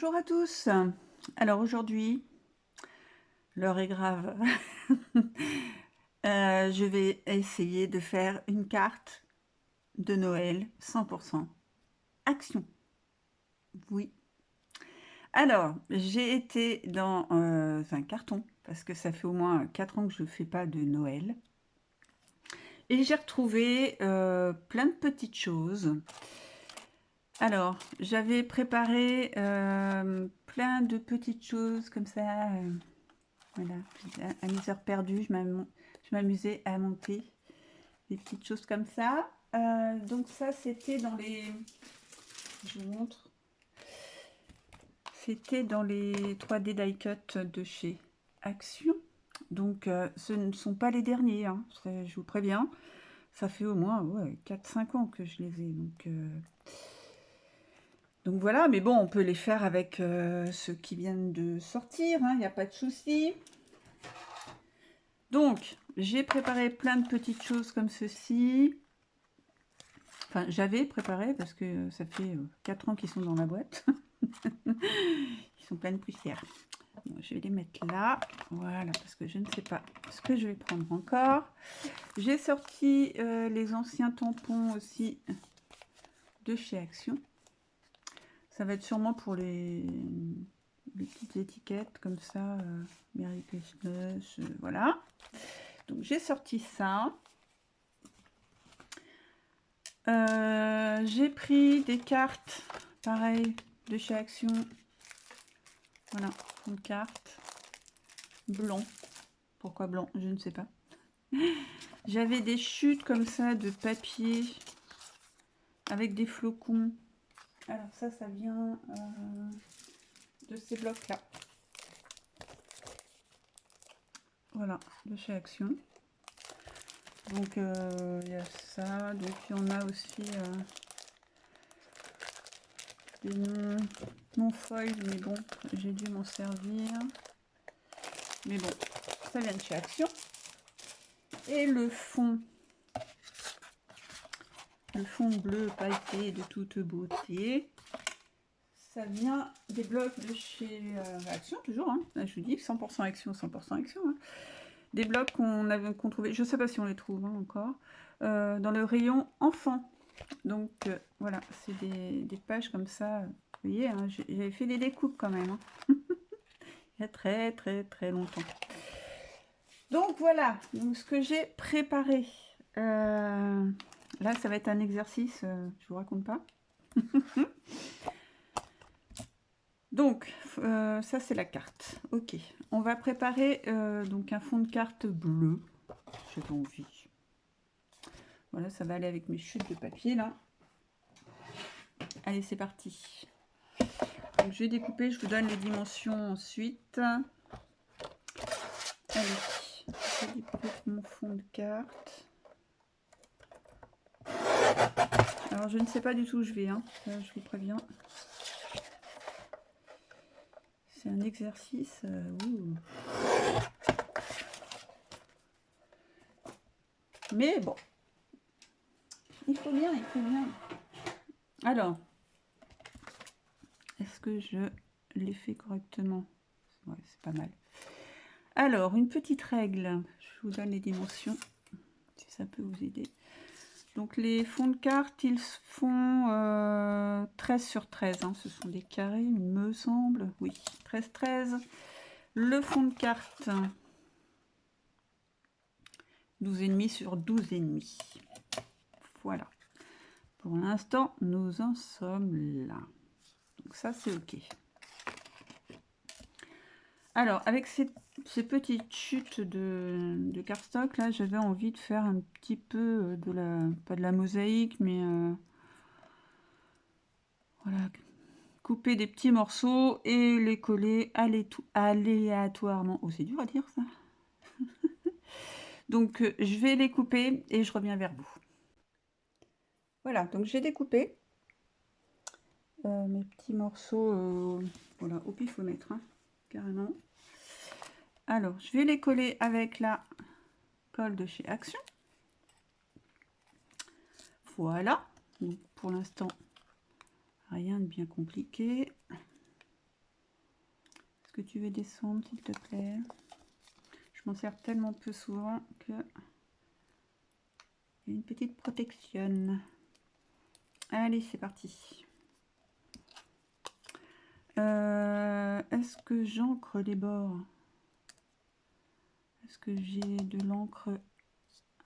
Bonjour à tous. Alors aujourd'hui, l'heure est grave. Je vais essayer de faire une carte de Noël 100% action. Oui. Alors, j'ai été dans un carton, parce que ça fait au moins 4 ans que je ne fais pas de Noël. Et j'ai retrouvé plein de petites choses. Alors, j'avais préparé plein de petites choses comme ça. Voilà, à mes heures perdues, je m'amusais à monter des petites choses comme ça. Donc ça, c'était dans les... Je vous montre. C'était dans les 3D die cut de chez Action. Donc ce ne sont pas les derniers, hein, je vous préviens. Ça fait au moins 4-5 ans que je les ai. Donc voilà, mais bon, on peut les faire avec ceux qui viennent de sortir, il n'y a pas de souci. Donc, j'ai préparé plein de petites choses comme ceci. Enfin, j'avais préparé parce que ça fait 4 ans qu'ils sont dans la boîte. Ils sont pleins de poussière. Bon, je vais les mettre là. Voilà, parce que je ne sais pas ce que je vais prendre encore. J'ai sorti les anciens tampons aussi de chez Action. Ça va être sûrement pour les petites étiquettes comme ça. Merry Christmas, voilà. Donc, j'ai sorti ça. J'ai pris des cartes, pareil, de chez Action. Voilà, une carte. Blanc. Pourquoi blanc? Je ne sais pas. J'avais des chutes comme ça de papier avec des flocons. Alors ça vient de ces blocs-là. Voilà, de chez Action. Donc il y a ça. Donc il y en a aussi des non-foil, mais bon, j'ai dû m'en servir. Mais bon, ça vient de chez Action. Et le fond bleu pailleté de toute beauté, ça vient des blocs de chez Action, toujours, hein. Là, je vous dis 100% Action, 100% Action, hein. Des blocs qu'on trouvait, je ne sais pas si on les trouve encore, dans le rayon enfant. Donc voilà, c'est des pages comme ça, vous voyez, hein, j'avais fait des découpes quand même, hein. Il y a très très très longtemps. Donc voilà, donc ce que j'ai préparé. Là, ça va être un exercice, je vous raconte pas. Donc, ça c'est la carte. Ok, on va préparer donc un fond de carte bleu. J'ai envie. Voilà, ça va aller avec mes chutes de papier là. Allez, c'est parti. Donc, je vais découper, je vous donne les dimensions ensuite. Allez, je vais découper mon fond de carte. Alors, je ne sais pas du tout où je vais, hein. Je vous préviens. C'est un exercice. Mais bon, il faut bien, il faut bien. Alors, est-ce que je l'ai fait correctement? Ouais, c'est pas mal. Alors, une petite règle. Je vous donne les dimensions, si ça peut vous aider. Donc, les fonds de carte, ils font 13 sur 13. Hein. Ce sont des carrés, il me semble. Oui, 13, 13. Le fond de carte, 12,5 sur 12,5. Voilà. Pour l'instant, nous en sommes là. Donc ça, c'est OK. Alors, avec ces petites chutes de cardstock, là, j'avais envie de faire un petit peu de la... Pas de la mosaïque, mais... voilà. Couper des petits morceaux et les coller aléatoirement. Oh, c'est dur à dire, ça. Donc, je vais les couper et je reviens vers vous. Voilà, donc j'ai découpé mes petits morceaux, voilà, au pifomètre, hein, carrément. Alors, je vais les coller avec la colle de chez Action. Voilà, donc pour l'instant, rien de bien compliqué. que tu veux descendre, s'il te plaît? Je m'en sers tellement peu souvent que il y a une petite protection. Allez, c'est parti. Est-ce que j'encre les bords? Est-ce que j'ai de l'encre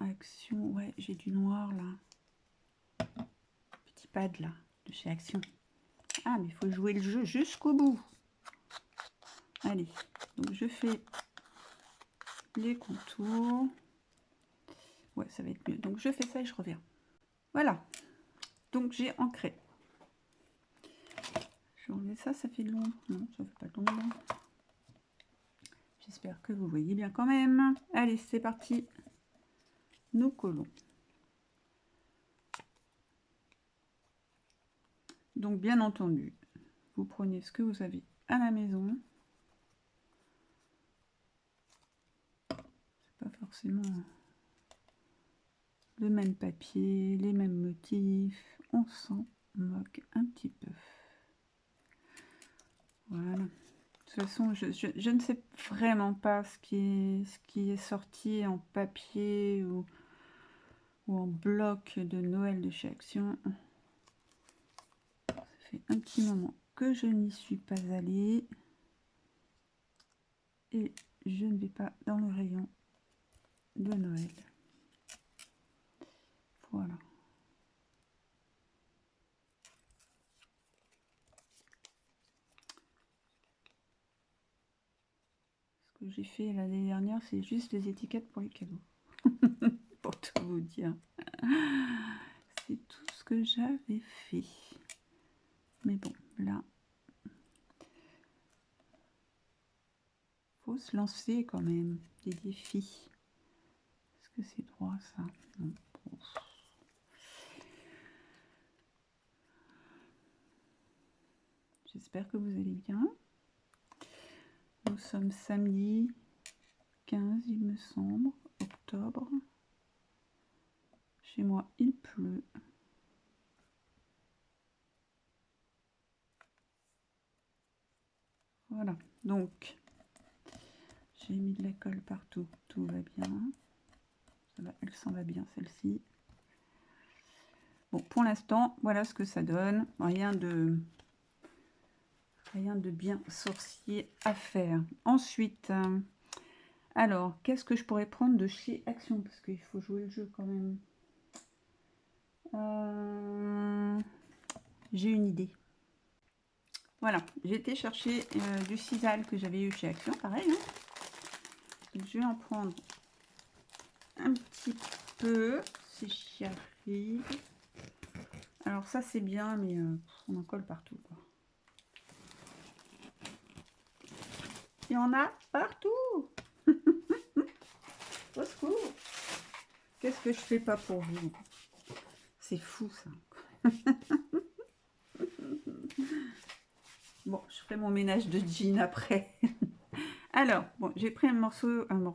Action? Ouais, j'ai du noir là. Petit pad là, de chez Action. Ah, mais il faut jouer le jeu jusqu'au bout. Allez, donc je fais les contours. Ouais, ça va être mieux. Donc je fais ça et je reviens. Voilà. Donc j'ai ancré. Je vais enlever ça, ça fait de l'ombre. Non, ça fait pas de l'ombre. J'espère que vous voyez bien quand même. Allez, c'est parti. Nous collons. Donc bien entendu, vous prenez ce que vous avez à la maison. C'est pas forcément le même papier, les mêmes motifs. On s'en moque un petit peu. Voilà. De toute façon, je ne sais vraiment pas ce qui est sorti en papier ou en bloc de Noël de chez Action. Ça fait un petit moment que je n'y suis pas allée. Et je ne vais pas dans le rayon de Noël. Voilà. Ce que j'ai fait l'année dernière, c'est juste les étiquettes pour les cadeaux. Pour tout vous dire. C'est tout ce que j'avais fait. Mais bon, là, faut se lancer quand même des défis. Est-ce que c'est droit ça? Non. J'espère que vous allez bien. Nous sommes samedi 15, il me semble, octobre. Chez moi, il pleut. Voilà, donc j'ai mis de la colle partout, tout va bien. Ça va, elle s'en va bien celle-ci. Bon, pour l'instant, voilà ce que ça donne. Rien de bien sorcier à faire. Ensuite, alors, qu'est-ce que je pourrais prendre de chez Action? Parce qu'il faut jouer le jeu quand même. J'ai une idée. Voilà, j'ai été chercher du sisal que j'avais eu chez Action, pareil. Hein. Je vais en prendre un petit peu, si j'y arrive. Alors ça c'est bien, mais on en colle partout, quoi. Il y en a partout. Au secours. Qu'est-ce que je fais pas pour vous? C'est fou ça. Bon, je ferai mon ménage de jean après. Alors, bon, j'ai pris un morceau, une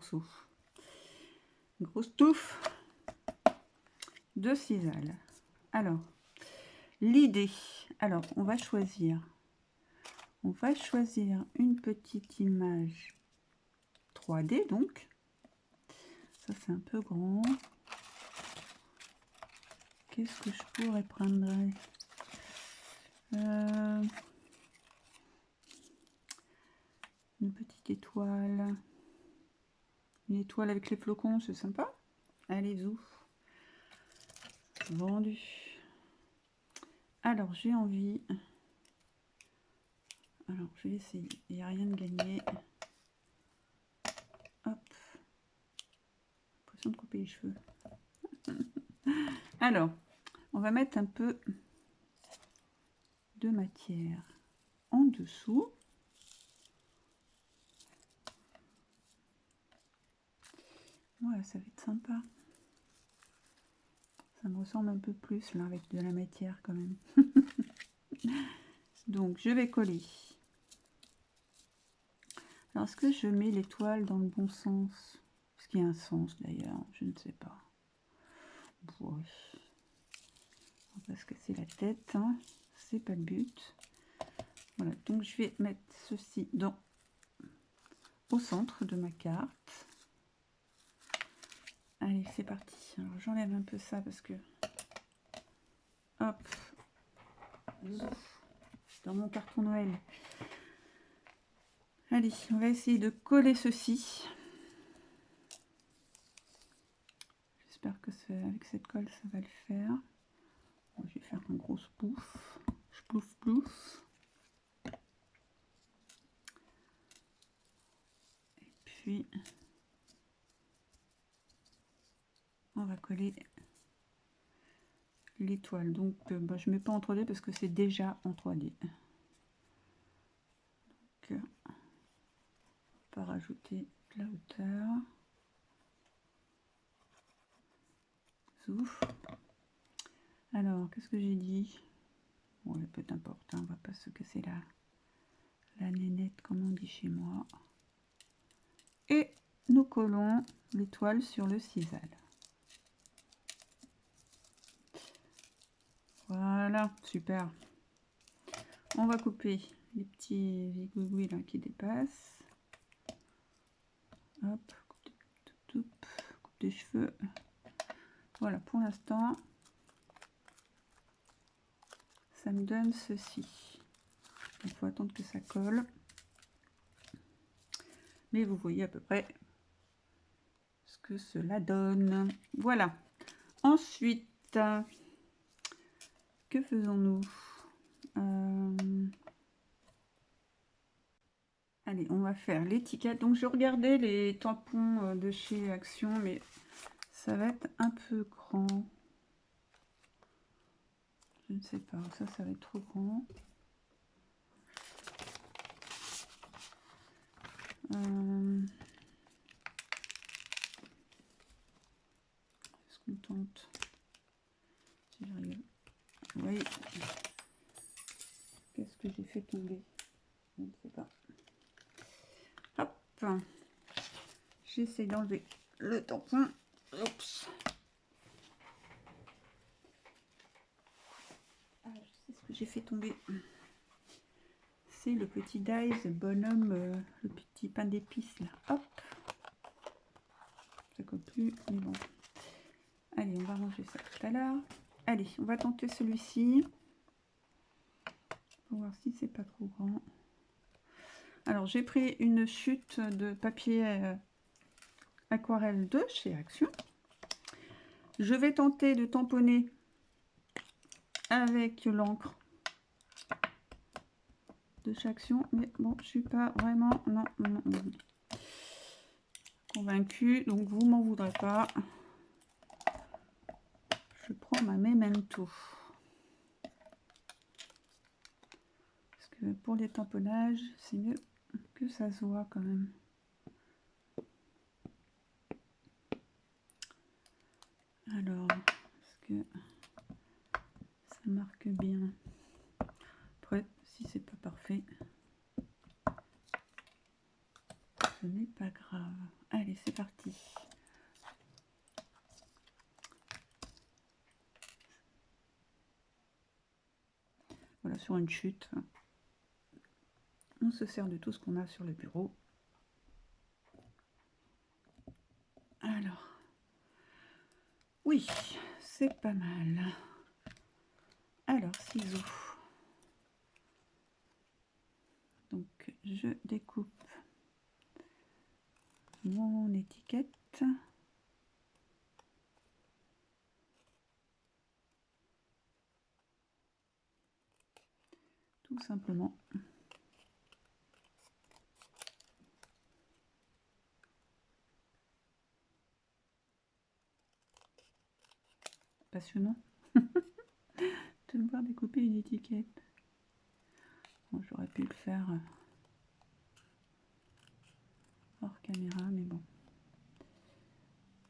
grosse touffe de sisal. Alors, l'idée, alors on va choisir une petite image 3D, donc ça c'est un peu grand. Qu'est-ce que je pourrais prendre? Une petite étoile, une étoile avec les flocons, c'est sympa. Allez, zou, vendu. Alors j'ai envie, alors je vais essayer, il n'y a rien de gagné. Hop, l'impression de couper les cheveux. Alors on va mettre un peu de matière en dessous. Ouais, ça va être sympa. Ça me ressemble un peu plus là avec de la matière quand même. Donc je vais coller. Alors est-ce que je mets l'étoile dans le bon sens? Est-ce qu'il y a un sens d'ailleurs? Je ne sais pas. Bon, oui. On va pas se casser la tête, hein. C'est pas le but. Voilà, donc je vais mettre ceci dans au centre de ma carte. Allez, c'est parti. Alors j'enlève un peu ça parce que hop, dans mon carton Noël. Allez, on va essayer de coller ceci. J'espère que avec cette colle ça va le faire. Bon, je vais faire un gros splouf. Splouf plouf. Et puis on va coller l'étoile. Donc bah, je ne mets pas en 3D parce que c'est déjà en 3D. Donc on va rajouter de la hauteur. Zouf. Alors, qu'est-ce que j'ai dit? Bon, peu importe, hein, on va pas se casser la nénette comme on dit chez moi. Et nous collons l'étoile sur le sisal. Voilà, super. On va couper les petits zigouigouis là qui dépassent. Hop, coupe des cheveux. Voilà, pour l'instant, ça me donne ceci. Il faut attendre que ça colle. Mais vous voyez à peu près ce que cela donne. Voilà. Ensuite, que faisons-nous? Allez, on va faire l'étiquette. Donc, je regardais les tampons de chez Action, mais ça va être un peu grand. Je ne sais pas, ça va être trop grand. Est-ce qu'on tente? Si j'arrive. Oui. Qu'est-ce que j'ai fait tomber? Je ne sais pas. Hop. J'essaie d'enlever le tampon. Oups. Ah, je sais ce que j'ai fait tomber. C'est le petit dice bonhomme, le petit pain d'épices là. Hop. Ça colle plus, mais bon. Allez, on va ranger ça tout à l'heure. Allez, on va tenter celui-ci. Pour voir si c'est pas trop grand. Alors, j'ai pris une chute de papier aquarelle de chez Action. Je vais tenter de tamponner avec l'encre de chez Action, mais bon, je suis pas vraiment non, convaincue, donc vous m'en voudrez pas. Je prends ma Memento. Parce que pour les tamponnages, c'est mieux que ça se voit quand même. Alors, est-ce que ça marque bien? Après, si c'est pas parfait, ce n'est pas grave. Allez, c'est parti. Voilà, sur une chute, on se sert de tout ce qu'on a sur le bureau. Alors, oui, c'est pas mal. Alors, ciseaux. Donc, je découpe mon étiquette. Tout simplement. Passionnant de devoir découper une étiquette. Bon, j'aurais pu le faire hors caméra, mais bon.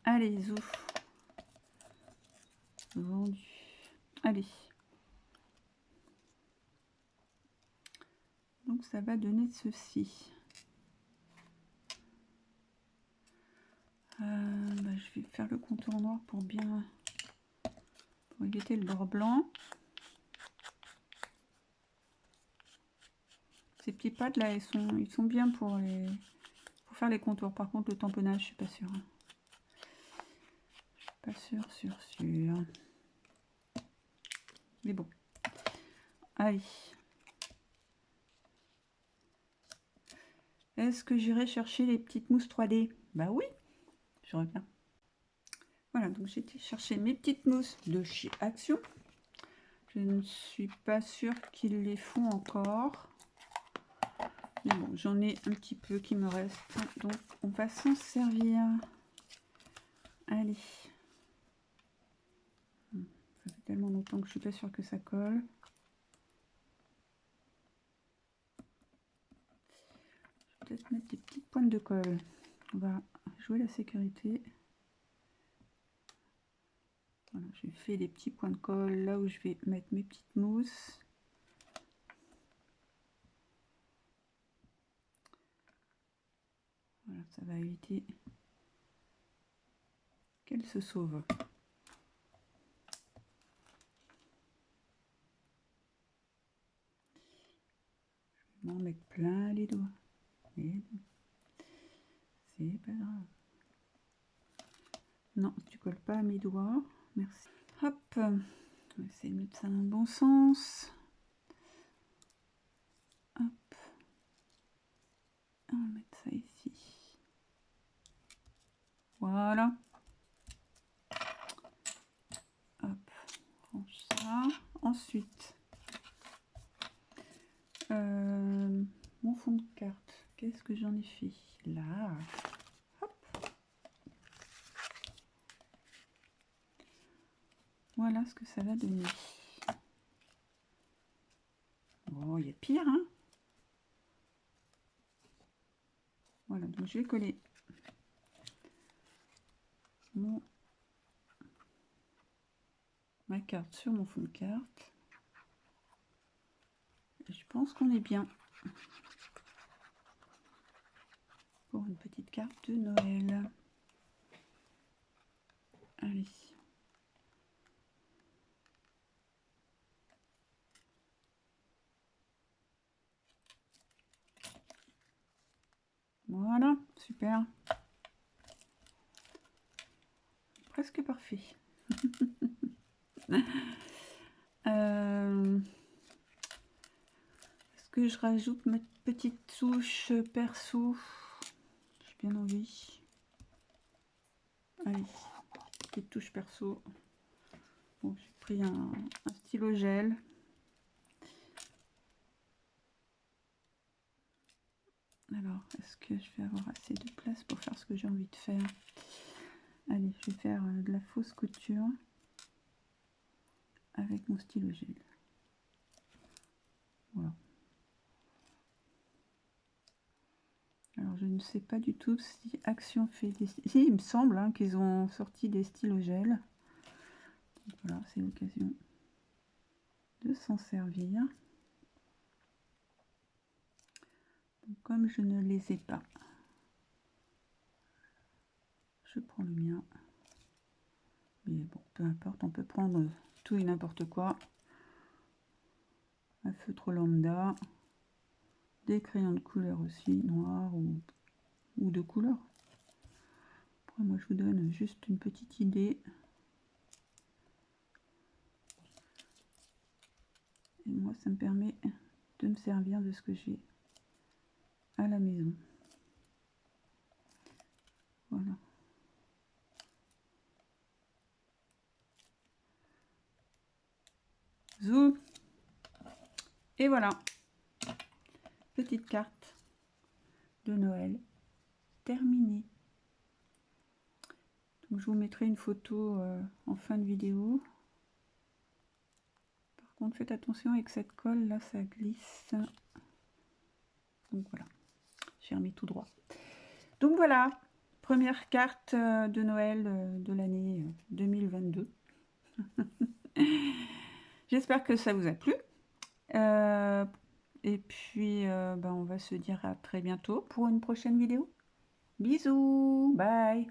Allez, zouf. Vendu. Allez. Donc ça va donner ceci. Je vais faire le contour noir pour bien éviter le bord blanc. Ces petits pads là, ils sont bien pour pour faire les contours. Par contre, le tamponnage, je suis pas sûre. Je suis pas sûre. Mais bon. Allez. Est-ce que j'irai chercher les petites mousses 3D? Bah oui, je reviens. Voilà, donc j'ai été chercher mes petites mousses de chez Action. Je ne suis pas sûre qu'ils les font encore. Mais bon, j'en ai un petit peu qui me reste. Donc, on va s'en servir. Allez. Ça fait tellement longtemps que je suis pas sûre que ça colle. Je vais peut-être mettre des petites pointes de colle. On va jouer la sécurité. Voilà, j'ai fait des petits points de colle là où je vais mettre mes petites mousses. Voilà, ça va éviter qu'elle se sauve. Je vais m'en mettre plein les doigts. Mais c'est pas grave. Non, tu colles pas à mes doigts. Merci. Hop, on va essayer de mettre ça dans le bon sens. Hop. On va mettre ça ici. Voilà. Hop, on range ça. Ensuite, mon fond de carte. Qu'est-ce que j'en ai fait là? Hop. Voilà ce que ça va donner. Bon, il y a pire, hein? Voilà, donc je vais coller ma carte sur mon fond de carte. Et je pense qu'on est bien pour une petite carte de Noël. Allez. Voilà, super. Presque parfait. Est-ce que je rajoute ma petite touche perso? J'ai bien envie. Allez, petite touche perso. Bon, j'ai pris un stylo gel. Alors, est-ce que je vais avoir assez de place pour faire ce que j'ai envie de faire? Allez, je vais faire de la fausse couture avec mon stylo gel. Voilà. Alors, je ne sais pas du tout si Action fait des... Si, il me semble hein, qu'ils ont sorti des stylos gel. Donc, voilà, c'est l'occasion de s'en servir. Donc, comme je ne les ai pas, je prends le mien. Mais bon, peu importe, on peut prendre tout et n'importe quoi. Un feutre lambda, des crayons de couleur aussi, noir ou de couleur. Après, moi, je vous donne juste une petite idée. Et moi, ça me permet de me servir de ce que j'ai à la maison. Voilà. Zou. Et voilà. Petite carte de Noël terminée. Donc, je vous mettrai une photo en fin de vidéo. Par contre, faites attention avec cette colle, là, ça glisse. Donc voilà, j'ai remis tout droit. Donc voilà, première carte de Noël de l'année 2022. J'espère que ça vous a plu. Et puis, on va se dire à très bientôt pour une prochaine vidéo. Bisous, bye.